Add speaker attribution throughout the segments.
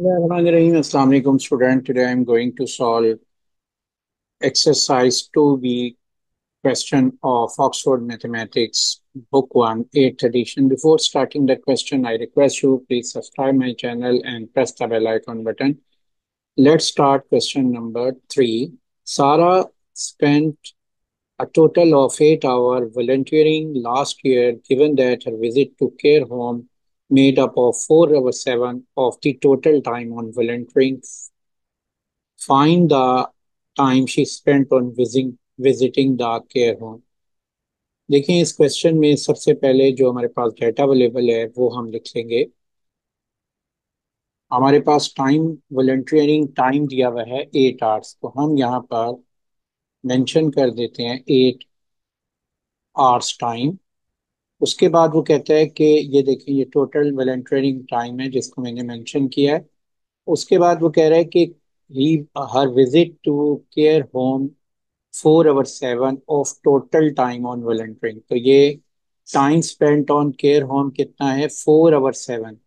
Speaker 1: Assalamu alaikum student. Today I am going to solve exercise 2B question of Oxford Mathematics Book 1 8th edition. Before starting the question, I request you please subscribe my channel and press the bell icon button. Let's start question number 3. Sarah spent a total of 8 hours volunteering last year, given that her visit to care home made up of 4 over 7 of the total time on volunteering. Find the time she spent on visiting the care home. देखिए इस question में सबसे पहले जो हमारे पास data available है वो हम लिख लेंगे। हमारे पास टाइम वॉलंटियरिंग टाइम दिया हुआ है 8 आवर्स, तो हम यहाँ पर मेंशन कर देते हैं 8 आवर्स टाइम। उसके बाद वो कहता है कि ये देखिए ये टोटल वॉलंटियरिंग टाइम है जिसको मैंने मेंशन किया है। उसके बाद वो कह रहा है कि he her visit to care home 4 over 7 of total time on volunteering. तो ये time spent on care home कितना है 4 over 7।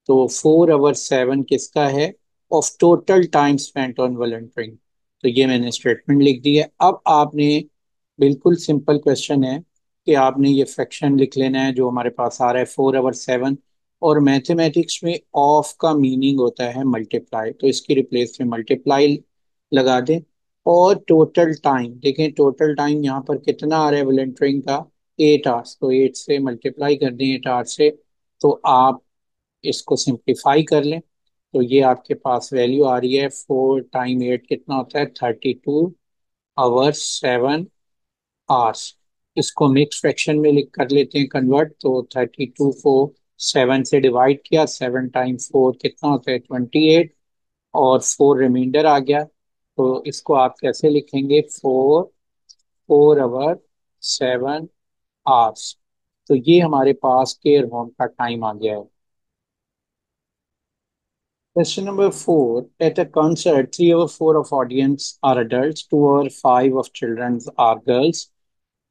Speaker 1: तो 4 over 7 किसका है of total time spent on volunteering. तो ये मैंने स्टेटमेंट लिख दी है। अब आपने बिल्कुल सिंपल क्वेश्चन है कि आपने ये फ्रैक्शन लिख लेना है जो हमारे पास आ रहा है 4 over 7। और मैथमेटिक्स में ऑफ का मीनिंग होता है मल्टीप्लाई, तो इसकी रिप्लेस में मल्टीप्लाई लगा दें। और टोटल टाइम देखें, टोटल टाइम यहाँ पर कितना आ रहा है वॉलंटियरिंग का 8 आवर्स, तो 8 से मल्टीप्लाई कर दें 8 आवर्स से। तो आप इसको सिंप्लीफाई कर लें तो ये आपके पास वैल्यू आ रही है 4 टाइम 8 कितना होता है 32 आवर्स 7 आवर्स। इसको मिक्स फ्रैक्शन में लिख कर लेते हैं कन्वर्ट, तो 32 को 7 से डिवाइड किया, 7 टाइम 4 कितना होता है 28, और 4 रिमाइंडर आ गया। तो इसको आप कैसे लिखेंगे 4 4 over 7 आवर्स। तो ये हमारे पास केयर होम का टाइम आ गया है। Question number 4. At a concert, 3 over 4 of audience are adults, 2 over 5 of children are girls.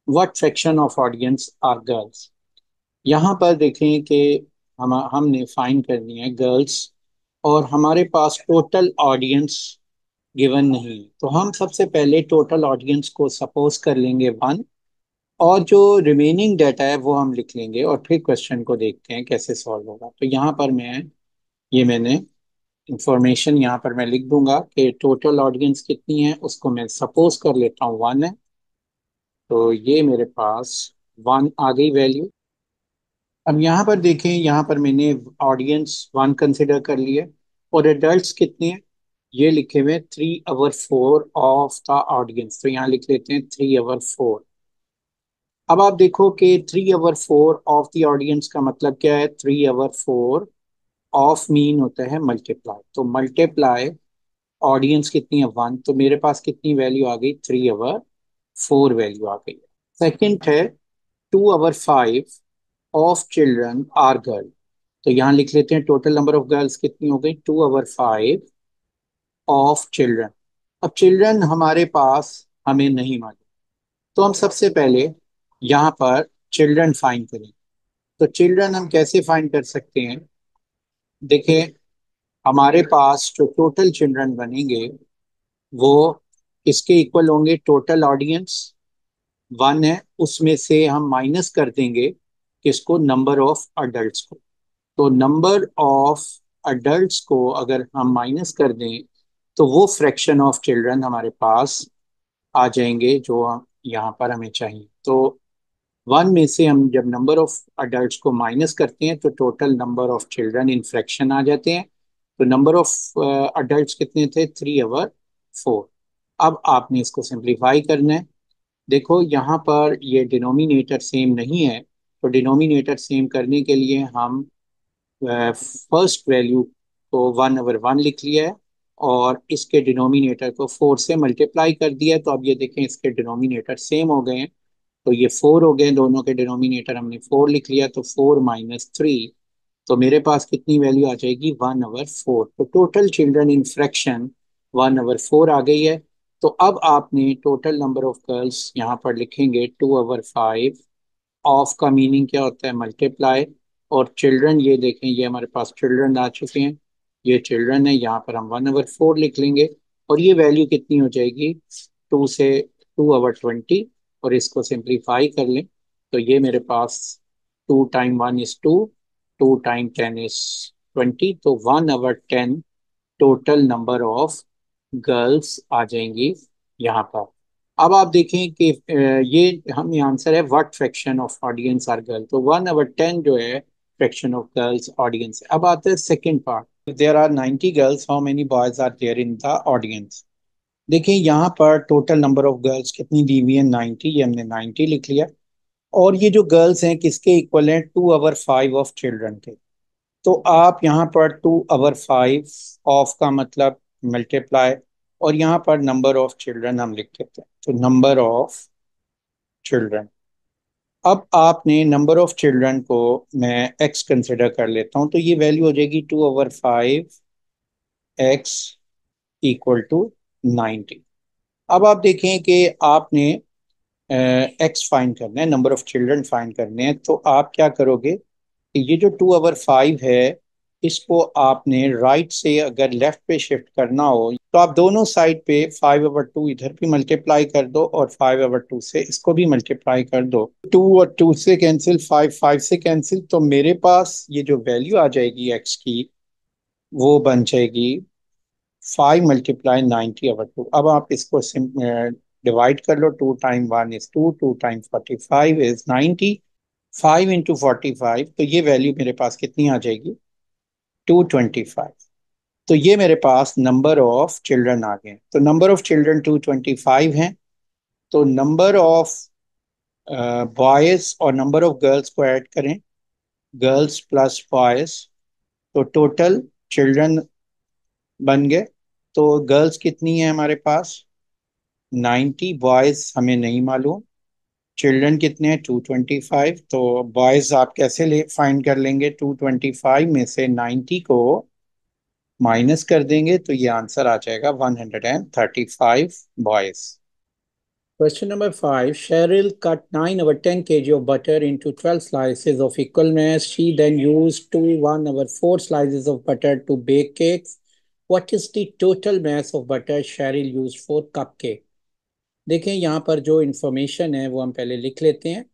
Speaker 1: What fraction of audience are girls? यहाँ पर देखें कि हमने फाइंड करनी है गर्ल्स, और हमारे पास टोटल ऑडियंस गिवन नहीं है। तो हम सबसे पहले टोटल ऑडियंस को सपोज कर लेंगे 1, और जो रिमेनिंग डाटा है वो हम लिख लेंगे, और फिर क्वेश्चन को देखते हैं कैसे सॉल्व होगा। तो यहाँ पर मैंने इंफॉर्मेशन यहाँ पर मैं लिख दूंगा कि टोटल ऑडियंस कितनी है, उसको मैं सपोज कर लेता हूँ 1 है। तो ये मेरे पास 1 आ गई वैल्यू। अब यहाँ पर देखें, यहाँ पर मैंने ऑडियंस 1 कंसिडर कर लिया, और एडल्ट्स कितने हैं ये लिखे हुए 3 over 4 ऑफ द ऑडियंस, तो यहाँ लिख लेते हैं 3 over 4। अब आप देखो कि 3 over 4 ऑफ द ऑडियंस का मतलब क्या है, 3 over 4 ऑफ मीन होता है मल्टीप्लाई, तो मल्टीप्लाई ऑडियंस कितनी है 1, तो मेरे पास कितनी वैल्यू आ गई 3 over 4 वैल्यू आ गई। सेकंड है 2 over 5 of children are girl, तो यहाँ लिख लेते हैं टोटल नंबर ऑफ गर्ल्स कितनी हो गई 2 over 5 ऑफ चिल्ड्रन। अब चिल्ड्रन हमारे पास हमें नहीं मालूम, तो हम सबसे पहले यहाँ पर चिल्ड्रन फाइंड करें। तो चिल्ड्रन हम कैसे फाइंड कर सकते हैं, देखिए हमारे पास जो टोटल चिल्ड्रन बनेंगे वो इसके इक्वल होंगे टोटल ऑडियंस 1 है, उसमें से हम माइनस कर देंगे किसको, नंबर ऑफ अडल्ट को। तो नंबर ऑफ अडल्ट्स को अगर हम माइनस कर दें तो वो फ्रैक्शन ऑफ चिल्ड्रन हमारे पास आ जाएंगे जो यहाँ पर हमें चाहिए। तो 1 में से हम जब नंबर ऑफ अडल्ट्स को माइनस करते हैं तो total number of children in fraction आ जाते हैं। तो नंबर ऑफ अडल्ट्स कितने थे 3 over 4। अब आपने इसको सिंप्लीफाई करना है। देखो यहाँ पर ये डिनोमिनेटर सेम नहीं है, तो डिनोमिनेटर सेम करने के लिए हम फर्स्ट वैल्यू को 1/1 लिख लिया है, और इसके डिनोमिनेटर को 4 से मल्टीप्लाई कर दिया है। तो अब ये देखें इसके डिनोमिनेटर सेम हो गए हैं, तो ये 4 हो गए, दोनों के डिनोमिनेटर हमने 4 लिख लिया, तो 4 - 3। तो मेरे पास कितनी वैल्यू आ जाएगी 1/4। तो टोटल चिल्ड्रन इन फ्रैक्शन 1/4 आ गई है। तो अब आपने टोटल नंबर ऑफ गर्ल्स यहाँ पर लिखेंगे 2/5। ऑफ का मीनिंग क्या होता है मल्टीप्लाई, और चिल्ड्रन ये देखें ये हमारे पास चिल्ड्रन आ चुके हैं, ये चिल्ड्रन है, यहाँ पर हम 1/4 लिख लेंगे। और ये वैल्यू कितनी हो जाएगी, 2 से 2/20। और इसको सिंप्लीफाई कर लें तो ये मेरे पास 2 टाइम 1 इज 2, 2 टाइम 10 इज 20, तो 1/10 टोटल नंबर ऑफ गर्ल्स आ जाएंगी यहाँ पर। अब आप देखें कि ये हमें आंसर है what fraction of audience are girl, तो 1/10 जो है फ्रैक्शन ऑफ गर्ल्स ऑडियंस। अब आता है second part, there are 90 girls, how many boys are there in the audience. देखिए यहाँ पर टोटल नंबर ऑफ गर्ल्स कितनी दी हुई है, 90, ये हमने 90 लिख लिया। और ये जो गर्ल्स हैं किसके इक्वल हैं, 2/5 ऑफ चिल्ड्रन के। तो आप यहाँ पर 2/5 ऑफ का मतलब मल्टीप्लाई, और यहाँ पर नंबर ऑफ चिल्ड्रन हम लिख देते हैं, तो नंबर ऑफ चिल्ड्रन। अब आपने नंबर ऑफ चिल्ड्रन को मैं एक्स कंसिडर कर लेता हूँ, तो ये वैल्यू हो जाएगी 2/5 एक्स इक्वल टू 90। अब आप देखें कि आपने एक्स फाइंड करना है, नंबर ऑफ चिल्ड्रन फाइंड करने हैं, तो आप क्या करोगे कि ये जो 2/5 है, इसको आपने राइट से अगर लेफ्ट पे शिफ्ट करना हो तो आप दोनों साइड पे 5/2 इधर भी मल्टीप्लाई कर दो और 5/2 से इसको भी मल्टीप्लाई कर दो। 2 और 2 से कैंसिल, 5 5 से कैंसिल, तो मेरे पास ये जो वैल्यू आ जाएगी एक्स की वो बन जाएगी 5 × 90/2। अब आप इसको डिवाइड कर लो, 2 टाइम 1 इज 2, 2 टाइम 45 इज 90, 5 × 45, तो ये वैल्यू मेरे पास कितनी आ जाएगी, 225। तो ये मेरे पास नंबर ऑफ चिल्ड्रन आ गए, तो नंबर ऑफ चिल्ड्रन 225 हैं। तो नंबर ऑफ बॉयज और नंबर ऑफ गर्ल्स को ऐड करें, गर्ल्स प्लस बॉयज, तो टोटल चिल्ड्रन बन गए। तो गर्ल्स कितनी है हमारे पास, 90, बॉयज हमें नहीं मालूम, चिल्ड्रन कितने हैं 225। तो बॉयज आप कैसे ले फाइंड कर लेंगे, 225 में से 90 को माइनस कर देंगे तो ये आंसर आ जाएगा 135 boys. Question number 5. Cheryl cut 9/10 kg of butter into 12 slices of equal mass. She then used 1/4 slices of butter to bake cakes. What is the total mass of butter Cheryl used for cupcake? देखें यहाँ पर जो information है वो हम पहले लिख लेते हैं।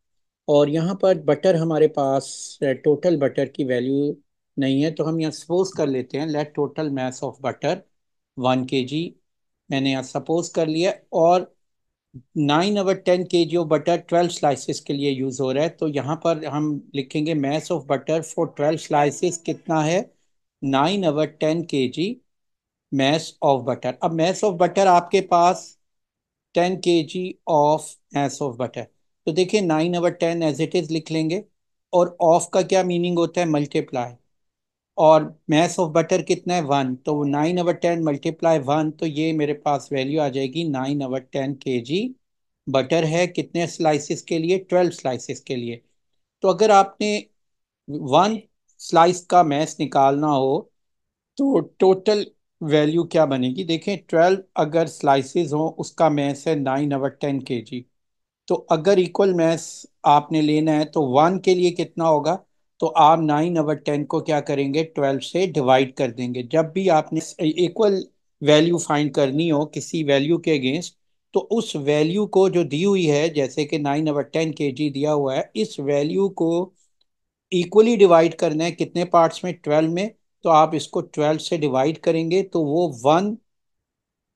Speaker 1: और यहाँ पर बटर हमारे पास टोटल बटर की वैल्यू नहीं है, तो हम यहाँ सपोज कर लेते हैं let total mass of butter 1 kg, मैंने यहाँ सपोज कर लिया। और 9/10 kg ऑफ बटर 12 स्लाइसिस के लिए यूज़ हो रहा है, तो यहाँ पर हम लिखेंगे mess of butter for 12 slices कितना है, 9/10 kg मैस ऑफ बटर। अब मैस ऑफ बटर आपके पास 10 kg of mass of butter, तो देखिए 9/10 एज इट इज़ लिख लेंगे। और ऑफ का क्या मीनिंग होता है, मल्टीप्लाई। और मैस ऑफ बटर कितना है 1, तो 9/10 मल्टीप्लाई 1, तो ये मेरे पास वैल्यू आ जाएगी 9/10 kg बटर है कितने स्लाइसिस के लिए, 12 स्लाइसिस के लिए। तो अगर आपने 1 स्लाइस का मैस निकालना हो तो टोटल वैल्यू क्या बनेगी, देखें 12 अगर स्लाइसिस हो उसका मैस है 9/10 kg। तो अगर इक्वल मैथ्स आपने लेना है तो 1 के लिए कितना होगा, तो आप 9/10 को क्या करेंगे, 12 से डिवाइड कर देंगे। जब भी आपने इक्वल वैल्यू फाइंड करनी हो किसी वैल्यू के अगेंस्ट, तो उस वैल्यू को जो दी हुई है, जैसे कि 9/10 kg दिया हुआ है, इस वैल्यू को इक्वली डिवाइड करना है कितने पार्ट्स में, 12 में। तो आप इसको 12 से डिवाइड करेंगे तो वो 1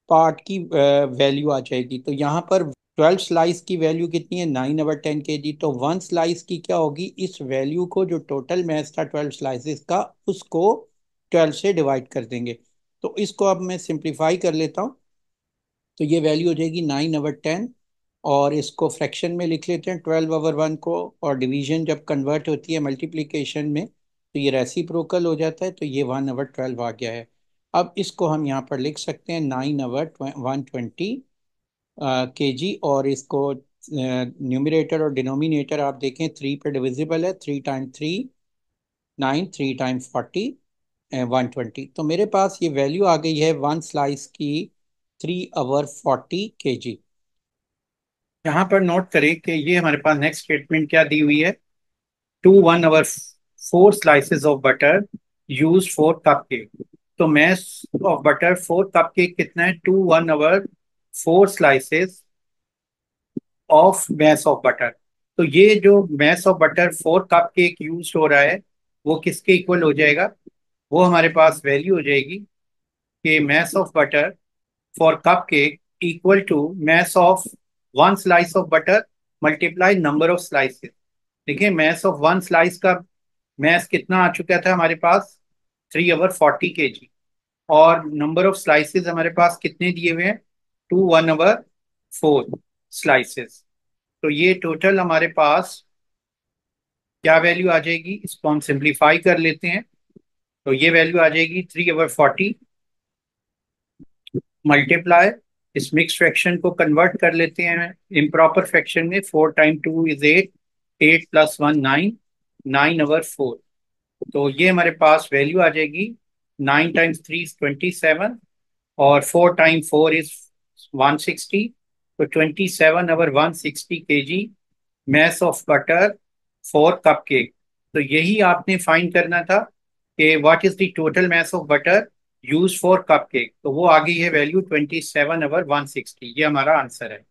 Speaker 1: पार्ट की वैल्यू आ जाएगी। तो यहाँ पर 12 स्लाइस की वैल्यू कितनी है, 9/10 kg, तो 1 स्लाइस की क्या होगी, इस वैल्यू को जो टोटल मैथ था 12 स्लाइसिस का, उसको 12 से डिवाइड कर देंगे। तो इसको अब मैं सिंप्लीफाई कर लेता हूँ, तो ये वैल्यू हो जाएगी 9/10। और इसको फ्रैक्शन में लिख लेते हैं 12/1 को, और डिवीजन जब कन्वर्ट होती है मल्टीप्लिकेशन में तो ये रेसिप्रोकल हो जाता है, तो ये 1/12 आ गया है। अब इसको हम यहाँ पर लिख सकते हैं 9/120 kg, और इसको न्यूमरेटर और डिनोमिनेटर आप देखें 3 पे डिविजिबल है, 3 टाइम 3 9, 3 टाइम 40 120। तो मेरे पास ये वैल्यू आ गई है 1 स्लाइस की 3/40 kg। यहाँ पर नोट करें कि ये हमारे पास नेक्स्ट स्टेटमेंट क्या दी हुई है, 1/4 slices of butter use for cupcake. तो mass of butter 4 cupcake कितना है? 2 1 over 4 slices of mass of butter. तो ये जो mass of butter 4 cupcake use हो रहा है वो किसके इक्वल हो जाएगा? वो हमारे पास वैल्यू हो जाएगी कि mass of butter for cupcake equal to mass of 1 slice of butter multiply number of slices. देखिए मैस ऑफ 1 स्लाइस का मैस कितना आ चुका था हमारे पास? 3/40 kg। और नंबर ऑफ स्लाइसेस हमारे पास कितने दिए हुए हैं? 2 1/4 स्लाइसेस। तो ये टोटल हमारे पास क्या वैल्यू आ जाएगी? इसको हम सिंप्लीफाई कर लेते हैं। तो ये वैल्यू आ जाएगी 3/40 मल्टीप्लाई, इस मिक्स फ्रैक्शन को कन्वर्ट कर लेते हैं इम्प्रॉपर फ्रैक्शन में। 4 × 2 = 8, 8 + 1 9, 9/4। तो ये हमारे पास वैल्यू आ जाएगी 9 × 3 = 27 और 4 × 4 = 160। तो 27/160 kg mess of butter 4 cupcake. तो यही आपने फाइंड करना था कि what is the total mess of butter use for cupcake. तो वो आ गई है वैल्यू 27/160। ये हमारा आंसर है।